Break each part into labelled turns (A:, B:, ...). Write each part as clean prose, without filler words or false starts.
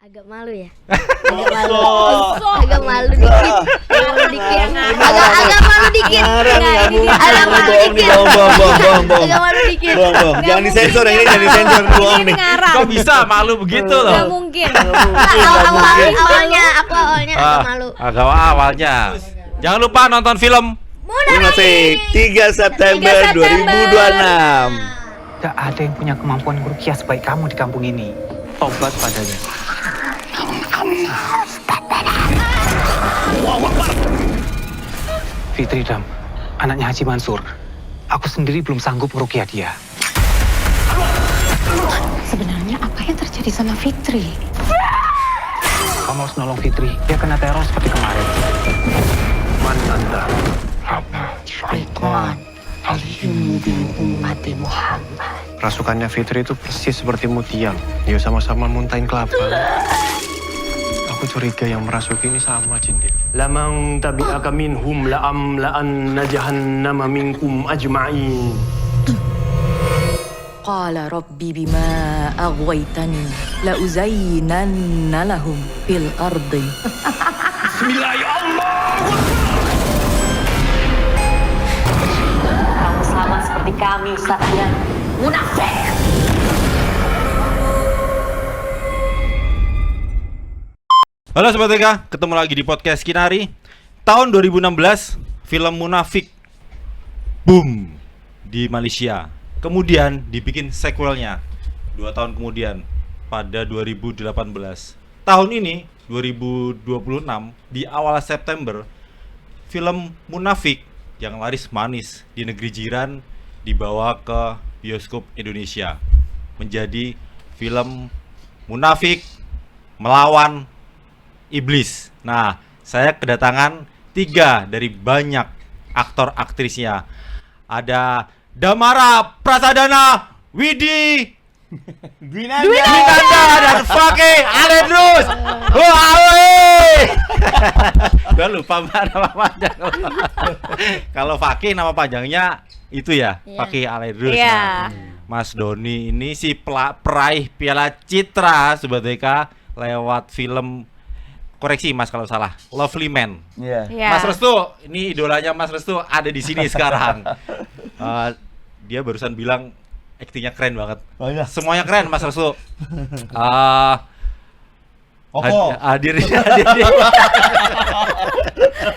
A: Agak malu ya. Agak malu dikit. Agak malu dikit. Agak malu dikit. Agak malu dikit. Agak malu dikit.
B: Jangan disensor ini, jangan disensor bohong nih.
C: Kok bisa malu begitu loh?
D: Gak mungkin.
A: Awalnya agak malu.
C: Awalnya. Jangan lupa nonton film
B: Munafik 3 September 2026.
E: Gak ada yang punya kemampuan meruqyah sebaik kamu di kampung ini. Tobat padanya. Fitri Dam, anaknya Haji Mansur. Aku sendiri belum sanggup meruqyah dia.
F: Sebenarnya apa yang terjadi sama Fitri?
E: Kamu harus nolong Fitri. Dia kena teror seperti kemarin.
B: Mananda.
F: Syaitan al-hindu ummati Muhammad.
G: Rasukannya Fitri itu persis seperti Mutiang. Dia sama-sama muntahin kelapa. Aku curiga yang merasuki ini sama Jindin.
H: Lamang tabi'aka minhum la'amla'anna jahannama minkum ajma'in.
I: Qala rabbi bima aghwaytani la uzayyinanna lahum fil ardi.
F: Kamu sama seperti kami, kalian munafik.
C: Halo Sobat TK, ketemu lagi di podcast Kinari. Tahun 2016, film Munafik boom di Malaysia. Kemudian dibikin sequelnya 2 tahun kemudian pada 2018. Tahun ini 2026 di awal September, film Munafik yang laris manis di negeri jiran dibawa ke bioskop Indonesia menjadi film Munafik melawan Iblis. Nah, saya kedatangan 3 dari banyak aktor aktrisnya. Ada Damara Prasadana, Widi Dwinanda dan Fakih Aledrus. Gua lupa nama panjang. Kalau Fakih nama panjangnya itu ya, Fakih Aledrus.
D: Iya.
C: Mas Doni ini si peraih Piala Citra Sobat DK lewat film, koreksi Mas kalau salah, Lovely Man.
B: Iya.
C: Mas Restu, ini idolanya Mas Restu ada di sini sekarang. Dia barusan bilang aktingnya keren banget.
B: Oh iya.
C: Semuanya keren Mas Restu. Hadir.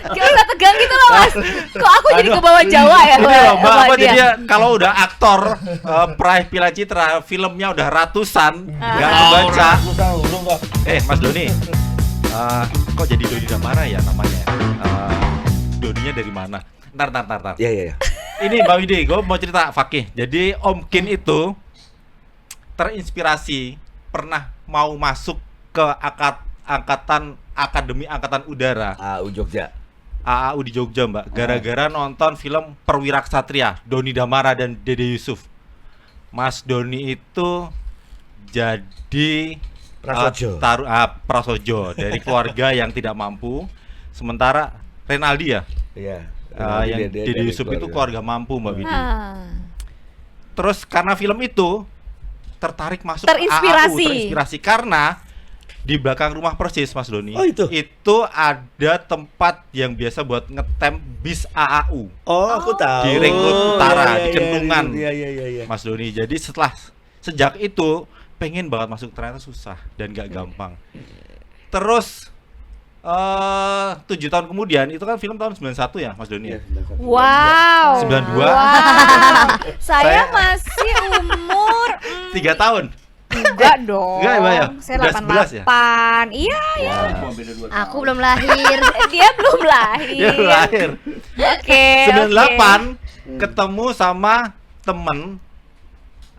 D: Kayak udah tegang gitu loh Mas. Kok aku jadi ke bawah Jawa ya?
C: Mbak, jadi kalau udah aktor peraih Piala Citra, filmnya udah ratusan, nggak kebaca. Mas Doni, kok jadi Doni Damara ya namanya? Doninya dari mana? Ntar.
B: Iya.
C: Ini Mbak Widi, gue mau cerita Fakih. Jadi Om Kin itu terinspirasi pernah mau masuk ke angkatan Akademi Angkatan Udara
B: AAU Jogja.
C: AAU di Jogja Mbak, gara-gara nonton film Perwira Ksatria, Doni Damara dan Dede Yusuf. Mas Doni itu jadi
B: Prasojo.
C: Prasojo dari keluarga yang tidak mampu. Sementara Renaldi ya,
B: Iya.
C: yang Dede Yusuf itu keluarga mampu Mbak Widi. Terus karena film itu tertarik masuk terinspirasi karena di belakang rumah persis Mas Doni.
B: Oh, itu
C: ada tempat yang biasa buat ngetem bis AAU.
B: Oh, aku tahu.
C: Di Ring Road Utara, di
B: Iya,
C: Kentungan.
B: Iya.
C: Mas Doni. Jadi sejak itu pengen banget masuk, ternyata susah dan gak gampang. Terus 7 tahun kemudian, itu kan film tahun 91 ya Mas Doni ya?
D: Wow.
C: 92.
D: Wow. Saya masih umur
C: 3 tahun.
D: enggak dong.
C: Enggak ya, Mbak ya?
D: Saya
C: Udah 11 ya?
D: 88. Iya.
A: Aku belum lahir.
D: Dia belum lahir.
C: Dia lahir.
D: Oke.
C: 98 ketemu sama temen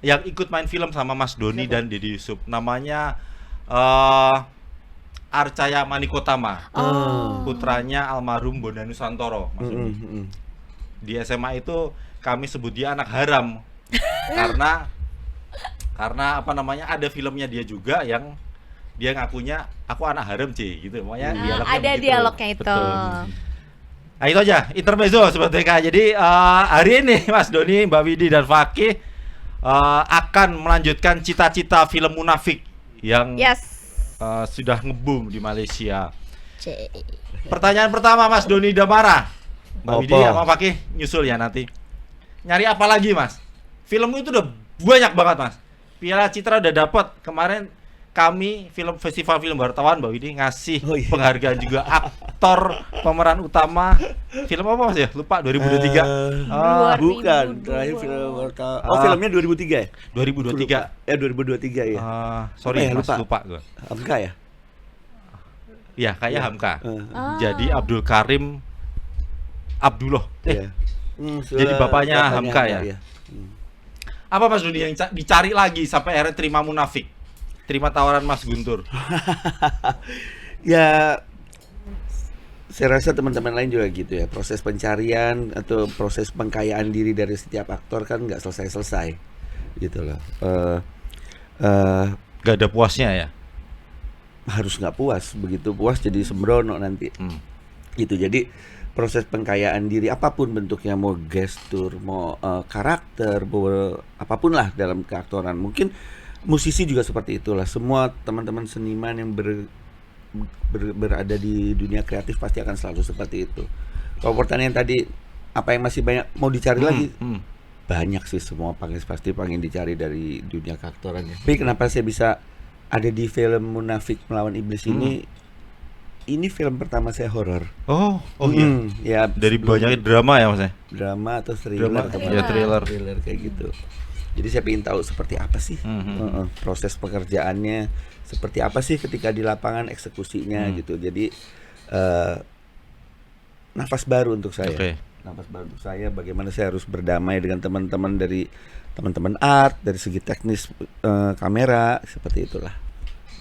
C: yang ikut main film sama Mas Doni dan Dede Yusuf. Namanya Arcaya Manikotama. Putranya almarhum Bondan Nusantoro, Mas Doni. Di SMA itu kami sebut dia anak haram. karena apa namanya, ada filmnya dia juga yang dia ngakunya aku anak haram gitu. Makanya dialognya
D: ada
C: begitu.
D: dialognya itu.
C: Betul. Nah itu aja intermezzo Sobat TK. Jadi hari ini Mas Doni, Mbak Widi dan Fakih akan melanjutkan cita-cita film Munafik yang sudah nge-boom di Malaysia.
A: C.
C: Pertanyaan pertama Mas Doni Damara. Mbak
B: Apa?
C: Widi sama Fakih nyusul ya nanti. Nyari apa lagi Mas? Film itu udah banyak banget Mas. Piala Citra udah dapat. Kemarin kami festival film wartawan Mbak Widi ngasih penghargaan juga aktor pemeran utama. Film apa Mas ya? Lupa 2023.
B: Bukan, terakhir film filmnya 2003 ya?
C: 2023.
B: 2023 ya.
C: Sorry
B: Apa ya,
C: Mas, lupa gua.
B: Hamka ya?
C: Ya, kayak Hamka.
A: Ah.
C: Jadi Abdul Karim Abdullah.
B: Iya.
C: Jadi bapaknya Hamka ya.
B: Iya.
C: Apa Mas Doni yang dicari lagi sampai akhirnya terima Munafik? Terima tawaran Mas Guntur.
B: Ya, saya rasa teman-teman lain juga gitu ya. Proses pencarian atau proses pengkayaan diri dari setiap aktor kan nggak selesai-selesai, gitu loh.
C: Gak ada puasnya ya?
B: Harus nggak puas. Begitu puas jadi sembrono nanti. Gitu. Jadi proses pengkayaan diri apapun bentuknya, mau gestur, mau karakter, mau apapun lah dalam keaktoran. Mungkin musisi juga seperti itulah. Semua teman-teman seniman yang berada di dunia kreatif pasti akan selalu seperti itu. Kalau pertanyaan tadi, apa yang masih banyak mau dicari lagi? Banyak sih, semua pasti pengen dicari dari dunia keaktoran ya. Tapi kenapa saya bisa ada di film Munafik Melawan Iblis ini? Ini film pertama saya horor.
C: Oh iya.
B: Ya,
C: dari banyaknya drama ya Mas?
B: Drama atau thriller?
C: Ya, thriller
B: kayak gitu. Jadi saya ingin tahu seperti apa sih proses pekerjaannya, seperti apa sih ketika di lapangan eksekusinya gitu. Jadi nafas baru untuk saya. Nafas baru untuk saya. Bagaimana saya harus berdamai dengan teman-teman dari teman-teman art, dari segi teknis kamera, seperti itulah.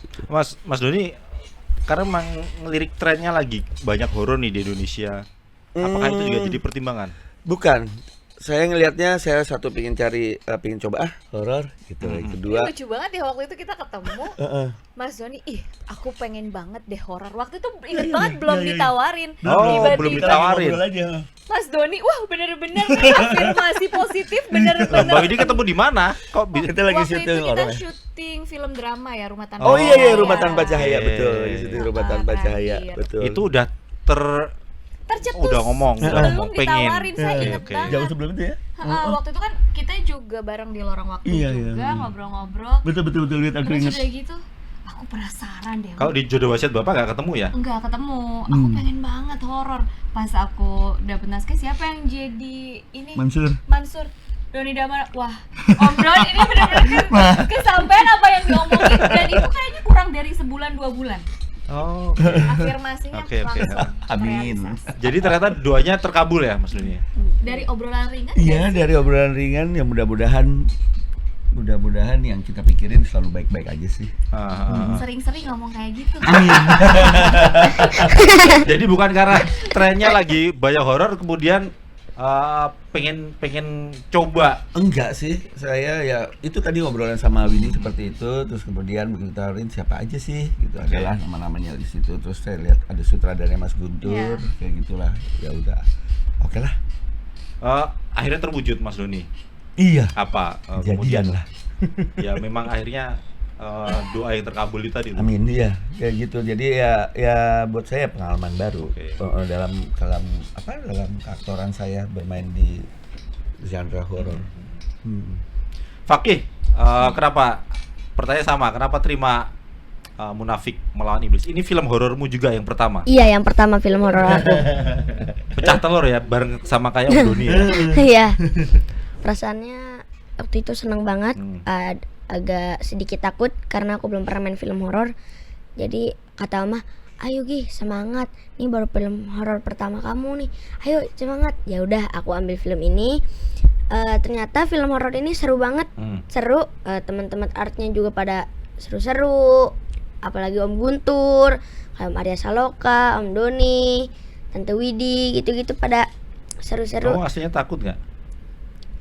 B: Gitu.
C: Mas Doni, karena memang ngelirik trennya lagi banyak horor nih di Indonesia. Apakah itu juga jadi pertimbangan?
B: Bukan. Saya ngelihatnya, saya satu pengen coba horor gitu. Kedua,
D: lucu banget ya waktu itu kita ketemu Mas Doni, aku pengen banget deh horor. Waktu itu inget banget belum ditawarin.
C: Belum ditawarin.
D: Mas Doni, wah bener-bener afirmasi positif, bener-bener.
C: Bang Widi ketemu di mana? Kok
B: kita lagi
D: waktu
B: syuting
D: itu kita
B: horor.
D: syuting film drama ya, Rumah Tanpa
B: Oh
D: Cahaya.
B: iya, Rumah Tanpa Cahaya, betul. Lagi syuting Rumah Tanpa Cahaya, betul.
C: Itu udah
D: tercetus
C: udah ngomong
D: sebelum
C: pengen.
D: ditawarin, saya inget banget.
B: Jauh sebelum itu ya?
D: Waktu itu kan kita juga bareng di lorong waktu juga ngobrol-ngobrol.
B: Betul lihat aku
D: Terus
B: ingat.
D: udah gitu, aku penasaran deh.
C: Kalau di Jodoh Wasiat Bapak gak ketemu ya?
D: Enggak ketemu. Aku pengen banget horor. Pas aku dapet naskah, siapa yang jadi ini? Mansur. Doni Damara. Wah, Om Don ini benar-benar kesampaian apa yang diomongin, dan itu kayaknya kurang dari sebulan 2 bulan.
C: Oh,
D: afirmasinya langsung terrealisasi.
C: Jadi ternyata doanya terkabul ya Mas Doni?
D: Dari obrolan ringan?
B: Iya, dari obrolan ringan yang mudah-mudahan yang kita pikirin selalu baik-baik aja sih.
D: Sering-sering ngomong kayak gitu.
C: Jadi bukan karena trennya lagi banyak horor kemudian pengen coba.
B: Enggak sih, saya ya itu tadi ngobrolan sama Winnie seperti itu, terus kemudian begitu tawarin siapa aja sih gitu, adalah nama-namanya di situ, terus saya lihat ada sutradaranya Mas Guntur, kayak gitulah, ya udah, oke lah.
C: Akhirnya terwujud Mas Doni.
B: Iya.
C: Apa?
B: Jadian lah.
C: Ya memang akhirnya doa yang terkabul itu tadi.
B: Amin, iya, kayak gitu. Jadi ya buat saya pengalaman baru dalam keaktoran saya bermain di genre horor.
C: Fakih, kenapa? Pertanyaan sama, kenapa terima Munafik Melawan Iblis? Ini film horormu juga yang pertama?
A: Iya, yang pertama film horor aku.
C: Pecah telur ya, bareng sama kayak Om Doni ya?
A: Iya. Perasaannya waktu itu seneng banget. Agak sedikit takut karena aku belum pernah main film horor. Jadi kata Mama, ayo Gi, semangat, ini baru film horor pertama kamu nih, ayo semangat. Ya udah, aku ambil film ini. Ternyata film horor ini seru banget. Seru, teman-teman artnya juga pada seru-seru, apalagi Om Guntur, kayak Om Arya Saloka, Om Doni, Tante Widi, gitu-gitu pada seru-seru.
C: Kamu aslinya takut nggak?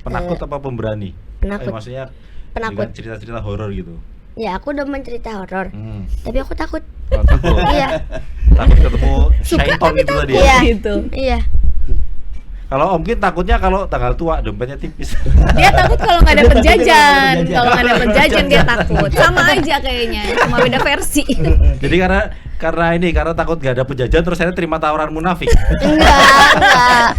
C: Penakut apa pemberani?
A: Penakut.
C: Maksudnya
A: Penakut.
C: Cerita-cerita horor gitu.
A: Ya, aku udah mencerita horor, tapi aku takut.
C: Takut.
A: Iya.
C: Takut ketemu Shaiton itu tadi.
A: Iya, gitu. Iya.
C: Kalau Om Kin takutnya kalau tanggal tua dompetnya tipis.
D: Dia takut kalau nggak dapet jajan. Kalau nggak dapet jajan dia takut. Sama aja kayaknya, cuma beda versi.
C: Jadi karena takut gak dapet jajan terus saya terima tawaran munafik.
A: Enggak.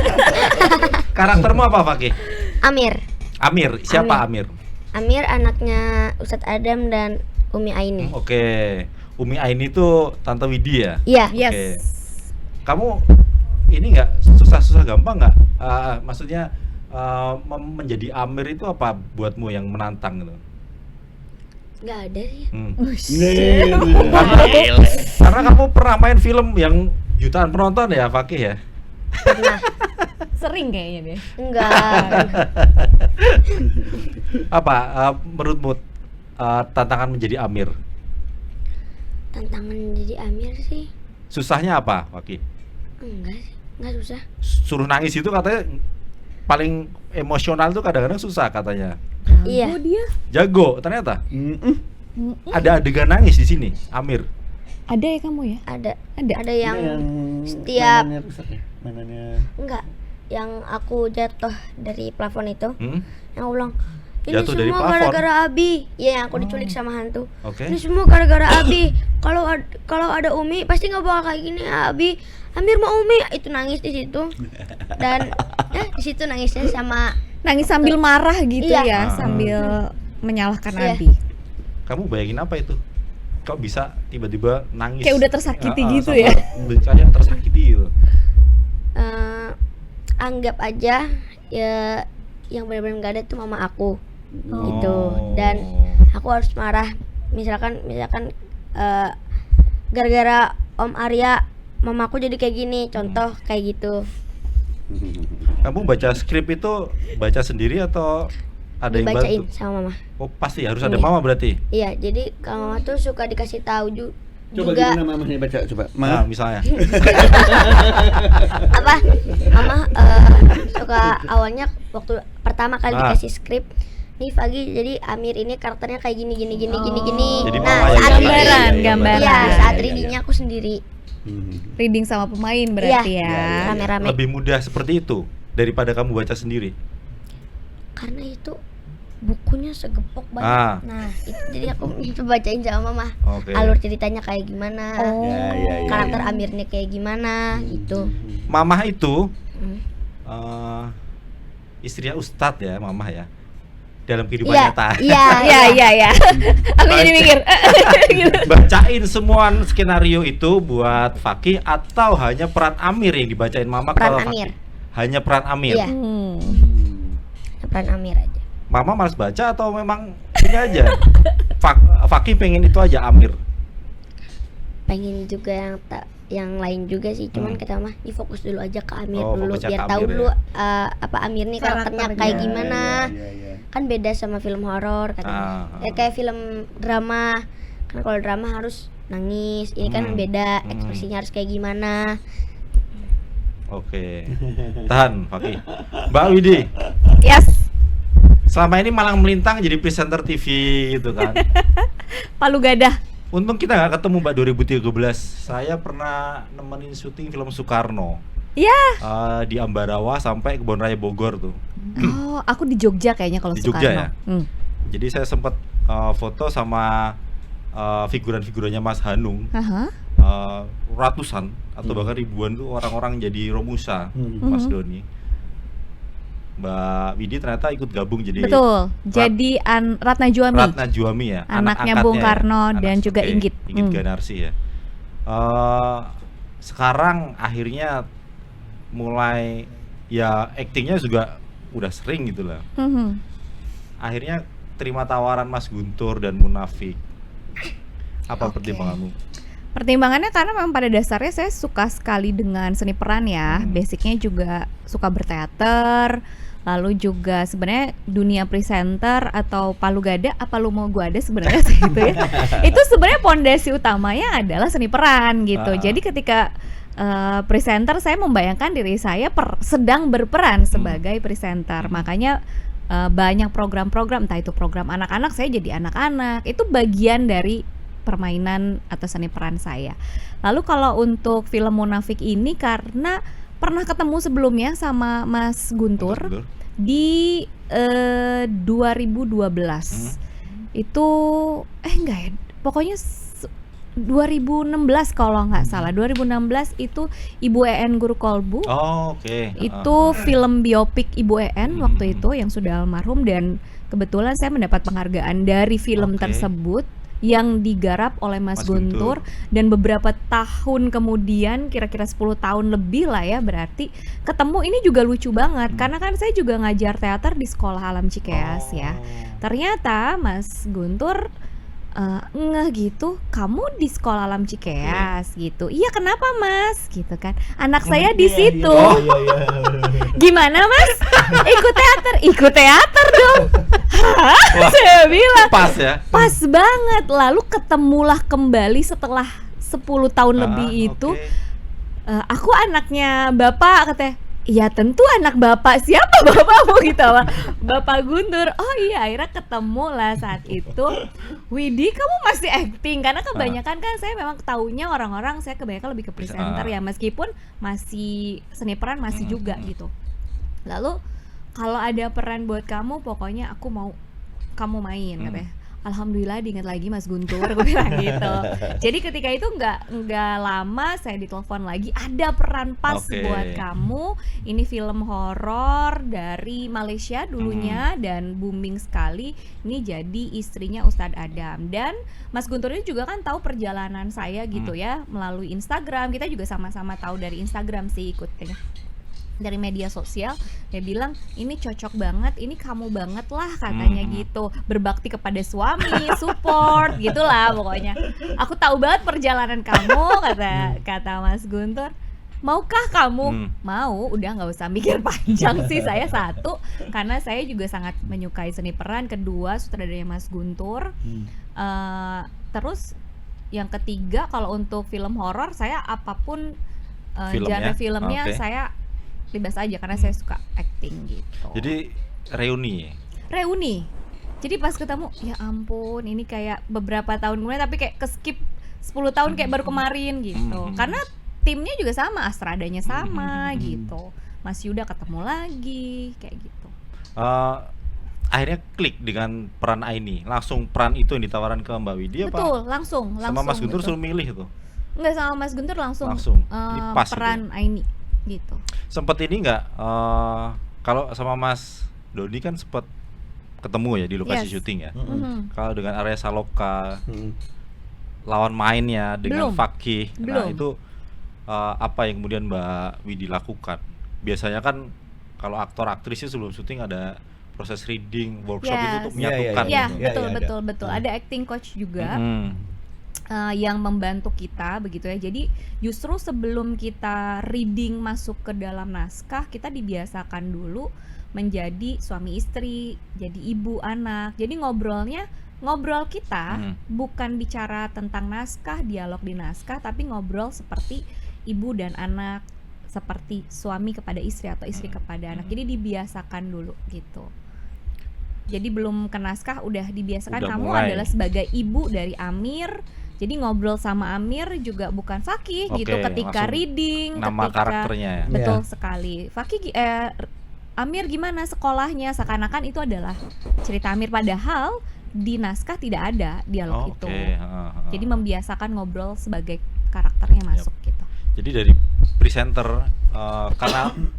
C: Karaktermu apa, Fakih?
A: Amir.
C: Amir. Siapa Amir?
A: Amir anaknya Ustadz Adam dan Umi Aini.
C: Oke. Umi Aini itu Tante Widi ya?
A: Iya.
D: Yes.
C: Oke. Kamu ini nggak susah-susah gampang nggak? Maksudnya menjadi Amir itu apa buatmu yang menantang gitu?
A: Nggak ada sih.
C: Karena kamu pernah main film yang jutaan penonton ya, Fakih ya?
A: Pernah.
D: Sering kayaknya dia.
A: Enggak.
C: Apa menurutmu tantangan menjadi Amir?
A: Tantangan jadi Amir sih
C: Susahnya apa, Fakih?
A: enggak sih, enggak susah.
C: Suruh nangis itu katanya paling emosional tuh kadang-kadang susah katanya.
A: Iya.
D: Dia
C: Jago ternyata. Ada adegan nangis di sini, Amir.
D: ada ya kamu ya?
A: Ada yang setiap
B: mainannya rusak ya? Mainannya
A: enggak yang aku jatuh dari plafon itu, yang aku bilang ini
C: Jatuh dari
A: semua
C: plafon?
A: gara-gara Abi. Iya, yang aku diculik sama hantu.
C: Oke.
A: Ini semua gara-gara Abi. Kalau ada Umi pasti nggak bakal kayak gini Abi. Amir mau Umi, itu nangis di situ. Dan di situ nangisnya sama
D: Nangis sambil marah gitu
A: Iya.
D: ya, sambil menyalahkan
A: Iya.
D: Abi.
C: Kamu bayangin apa itu? Kok bisa tiba-tiba nangis?
D: Kayak udah tersakiti gitu
C: sama
D: ya?
C: Kayak tersakiti gitu.
A: Anggap aja ya yang benar-benar nggak ada tuh mama aku
C: Oh.
A: gitu, dan aku harus marah misalkan gara-gara Om Arya mamaku jadi kayak gini, contoh kayak gitu.
C: Kamu baca skrip itu baca sendiri atau ada yang
A: Dibacain
C: bantu?
A: sama mama.
C: Oh pasti harus ada
A: Iya.
C: mama berarti.
A: Iya, jadi kalau mama tuh suka dikasih tahu
B: Coba
A: juga
B: gimana mamanya baca coba.
C: Nah, misalnya.
A: apa mama suka awalnya waktu pertama kali
C: Ah.
A: dikasih skrip nih Fagi, jadi Amir ini karakternya kayak gini.
C: Jadi
A: Nah,
C: mama yang
A: saat
C: gambar.
D: Gambaran,
C: Iya,
D: gambaran.
A: iya,
C: Iya,
A: saat
C: iya,
A: readingnya aku sendiri
D: Reading sama pemain berarti
A: Iya.
D: ya.
A: rame-rame.
C: Lebih mudah seperti itu daripada kamu baca sendiri.
A: Karena itu bukunya segepok banget.
C: Ah.
A: Nah, itu jadi aku itu bacain sama mama.
C: Oke.
A: Alur ceritanya kayak gimana,
B: Ya.
A: karakter Amirnya kayak gimana gitu.
C: Mamah itu
A: Hmm.
C: istrinya Ustadz ya, Mamah ya. Dalam kehidupan
A: Iya,
C: nyata.
D: Iya. Aku jadi mikir.
C: Bacain semua skenario itu buat Fakih atau hanya peran Amir yang dibacain Mama
A: Peran
C: kalau
A: Amir.
C: Fakih? Hanya peran Amir.
A: Iya. Peran Amir aja.
C: Mama malas baca atau memang ini aja? Fakih pengen itu aja Amir.
A: Pengen juga yang lain juga sih, cuman kata mah ini fokus dulu aja ke Amir
C: Oh,
A: dulu
C: fokusnya
A: biar
C: ke
A: tahu
C: Amir
A: dulu
C: ya.
A: apa Amir nih karakternya
D: Karakternya.
A: kayak gimana.
B: Iya.
A: Kan beda sama film horor katanya.
C: Ah.
A: Kayak film drama. Kan kalau drama harus nangis, ini kan beda, ekspresinya harus kayak gimana.
C: Oke. Tahan Fakih. Mbak Widi,
D: Yes.
C: selama ini malang melintang jadi presenter TV gitu kan.
D: Palu Gadah.
C: Untung kita nggak ketemu Mbak 2013. Saya pernah nemenin syuting film Soekarno.
D: Ya.
C: Di Ambarawa sampai Kebon Raya Bogor tuh.
D: Oh, aku di Jogja kayaknya kalau
C: Di
D: Soekarno.
C: Jogja ya?
D: Hmm.
C: Jadi saya sempat foto sama figuran-figurannya Mas Hanung.
D: Aha.
C: Ratusan atau bahkan ribuan tuh orang-orang jadi Romusa, Mas Doni. Mbak Widi ternyata ikut gabung jadi
D: Betul. Jadi Ratna Juami.
C: Ratna Juami ya,
D: Anaknya
C: angkatnya
D: Bung
C: ya?
D: Karno dan juga
C: oke,
D: Inggit.
C: Inggit Ganarsi ya. Sekarang akhirnya mulai ya aktingnya juga udah sering gitu lah.
D: Mhm.
C: Akhirnya terima tawaran Mas Guntur dan Munafik. Apa pertimbanganmu?
D: Pertimbangannya karena memang pada dasarnya saya suka sekali dengan seni peran ya. Basicnya juga suka berteater. Lalu juga sebenarnya dunia presenter atau palu gada apa lu mau gua ada sebenarnya gitu ya. Itu sebenarnya pondasi utamanya adalah seni peran gitu. Jadi ketika presenter saya membayangkan diri saya sedang berperan sebagai presenter. Makanya banyak program-program, entah itu program anak-anak, saya jadi anak-anak. Itu bagian dari permainan atau seni peran saya. Lalu kalau untuk film Munafik ini karena pernah ketemu sebelumnya sama Mas Guntur di 2012. Itu enggak ya, pokoknya 2016 kalau nggak salah. 2016 itu Ibu EN Guru Kolbu. Itu film biopik Ibu EN waktu itu yang sudah almarhum, dan kebetulan saya mendapat penghargaan dari film tersebut yang digarap oleh Mas Guntur. Dan beberapa tahun kemudian, kira-kira 10 tahun lebih lah ya, berarti ketemu. Ini juga lucu banget karena kan saya juga ngajar teater di Sekolah Alam Cikeas ya. Ternyata Mas Guntur gitu, kamu di Sekolah Alam Cikeas gitu. Iya, kenapa Mas? Gitu kan. Anak saya di situ. Gimana Mas? Ikut teater dong. Saya bilang pas ya. Pas banget. Lalu ketemulah kembali setelah 10 tahun lebih itu. Aku anaknya Bapak, katanya. Ya tentu anak Bapak. Siapa bapakmu gitu, Bapak Guntur. Oh iya, akhirnya ketemu lah saat itu. Widih, kamu masih acting? Karena kebanyakan kan saya memang taunya orang-orang, saya kebanyakan lebih ke presenter ya, meskipun masih seni peran masih juga gitu. Lalu kalau ada peran buat kamu, pokoknya aku mau kamu main, katanya. Alhamdulillah diingat lagi Mas Guntur, aku bilang gitu. Jadi ketika itu nggak lama saya ditelepon lagi, ada peran pas buat kamu. Ini film horor dari Malaysia dulunya dan booming sekali. Ini jadi istrinya Ustadz Adam. Dan Mas Guntur ini juga kan tahu perjalanan saya gitu ya, melalui Instagram. Kita juga sama-sama tahu dari Instagram sih, ikutnya dari media sosial. Dia bilang ini cocok banget, ini kamu banget lah katanya gitu, berbakti kepada suami, support gitulah pokoknya. Aku tahu banget perjalanan kamu, kata Mas Guntur. Maukah kamu? Mau, udah nggak usah mikir panjang sih. Saya satu, karena saya juga sangat menyukai seni peran. Kedua, sutradaranya Mas Guntur. Terus yang ketiga, kalau untuk film horor saya apapun genre filmnya saya bebas aja karena saya suka acting gitu.
C: Jadi reuni.
D: Jadi pas ketemu, ya ampun, ini kayak beberapa tahun kemudian tapi kayak keskip 10 tahun kayak baru kemarin gitu. Karena timnya juga sama, Astradanya sama gitu. Mas Yuda ketemu lagi kayak gitu.
C: Akhirnya klik dengan peran Aini. Langsung peran itu yang ditawaran ke Mbak Widya.
D: Betul, langsung.
C: Sama Mas Guntur suruh milih itu?
D: Enggak, sama Mas Guntur langsung
C: pas
D: peran gitu. Aini gitu.
C: Sempet ini nggak, kalau sama Mas Doni kan sempet ketemu ya di lokasi syuting ya. Kalau dengan Arya Saloka, lawan mainnya dengan Fakih, nah itu apa yang kemudian Mbak Widi lakukan? Biasanya kan kalau aktor aktrisnya sebelum syuting ada proses reading, workshop itu untuk menyatukan.
D: Betul. Ada acting coach juga. Yang membantu kita begitu ya. Jadi justru sebelum kita reading masuk ke dalam naskah, kita dibiasakan dulu menjadi suami istri, jadi ibu anak. Jadi ngobrol kita bukan bicara tentang naskah, dialog di naskah, tapi ngobrol seperti ibu dan anak, seperti suami kepada istri atau istri kepada anak. Jadi dibiasakan dulu gitu. Jadi belum ke naskah udah dibiasakan kamu adalah sebagai ibu dari Amir. Jadi ngobrol sama Amir juga bukan Fakih gitu ketika reading,
C: nama karakternya ya.
D: Betul sekali. Fakih Amir gimana sekolahnya, seakan-akan itu adalah cerita Amir, padahal di naskah tidak ada dialog itu. Jadi membiasakan ngobrol sebagai karakternya masuk gitu.
C: Jadi dari presenter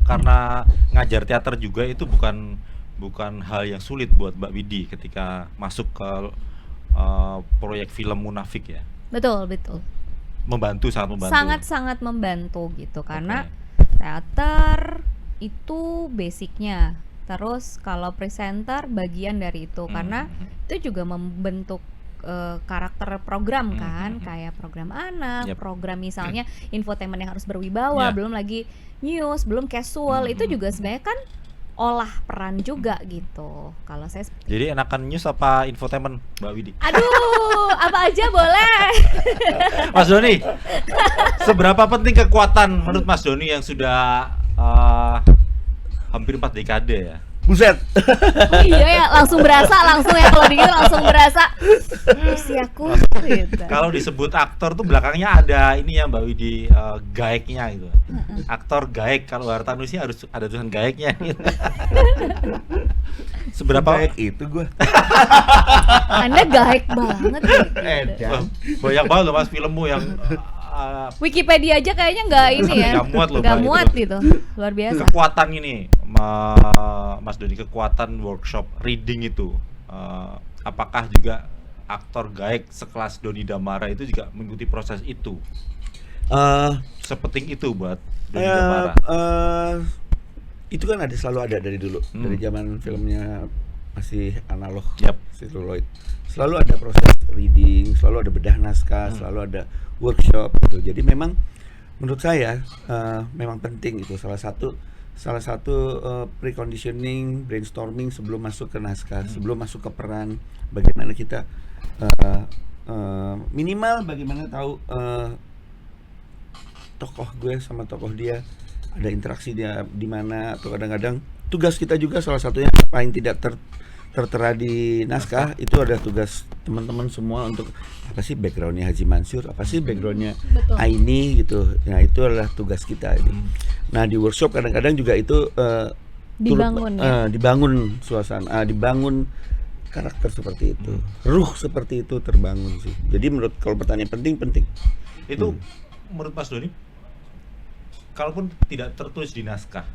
C: karena ngajar teater juga itu bukan hal yang sulit buat Mbak Widi ketika masuk ke proyek film Munafik ya.
D: Betul. Sangat membantu gitu, karena teater itu basicnya. Terus kalau presenter bagian dari itu, karena itu juga membentuk karakter program kan, kayak program anak, program misalnya infotainment yang harus berwibawa, belum lagi news, belum casual, itu juga sebenarnya kan olah peran juga gitu. Kalau saya seperti
C: jadi enakan news apa infotainment, Mbak Widi?
D: Aduh, apa aja boleh.
C: Mas Doni, seberapa penting kekuatan menurut Mas Doni yang sudah hampir 4 dekade ya
B: buset.
D: Oh iya ya, langsung berasa ya kalau digigit langsung berasa usiaku gitu.
C: Kalau disebut aktor tuh belakangnya ada ini ya Mbak Widi, gaeknya gitu. Aktor gaek, kalau Hartanus sih harus ada tulisan gaeknya. Seberapa
B: Baik itu gue.
D: Anda gaek banget gitu.
C: Wah, banyak banget loh Mas filmmu yang
D: Wikipedia aja kayaknya nggak ini ya.
C: Nggak muat loh,
D: Nggak
C: Mbak,
D: muat
C: itu.
D: gitu. Luar biasa.
C: kekuatan ini Mas Doni, kekuatan workshop reading itu, apakah juga aktor gaek sekelas Doni Damara itu juga mengikuti proses itu? Sepenting itu buat Doni Damara.
B: Itu kan selalu ada dari dulu, dari zaman filmnya masih analog, seluloid. Selalu ada proses reading, selalu ada bedah naskah, selalu ada workshop gitu. Jadi memang menurut saya memang penting itu salah satu preconditioning, brainstorming sebelum masuk ke naskah, sebelum masuk ke peran, bagaimana kita minimal bagaimana tahu tokoh gue sama tokoh dia ada interaksi dia di mana, atau kadang-kadang tugas kita juga salah satunya paling tidak tertera di naskah itu ada tugas teman-teman semua untuk apa sih backgroundnya Haji Mansur, apa sih backgroundnya Aini gitu. Nah itu adalah tugas kita ini. Nah di workshop kadang-kadang juga itu dibangun suasana, dibangun karakter seperti itu, ruh seperti itu terbangun sih. Jadi menurut kalau pertanyaan penting.
C: Itu menurut Mas Doni, kalaupun tidak tertulis di naskah,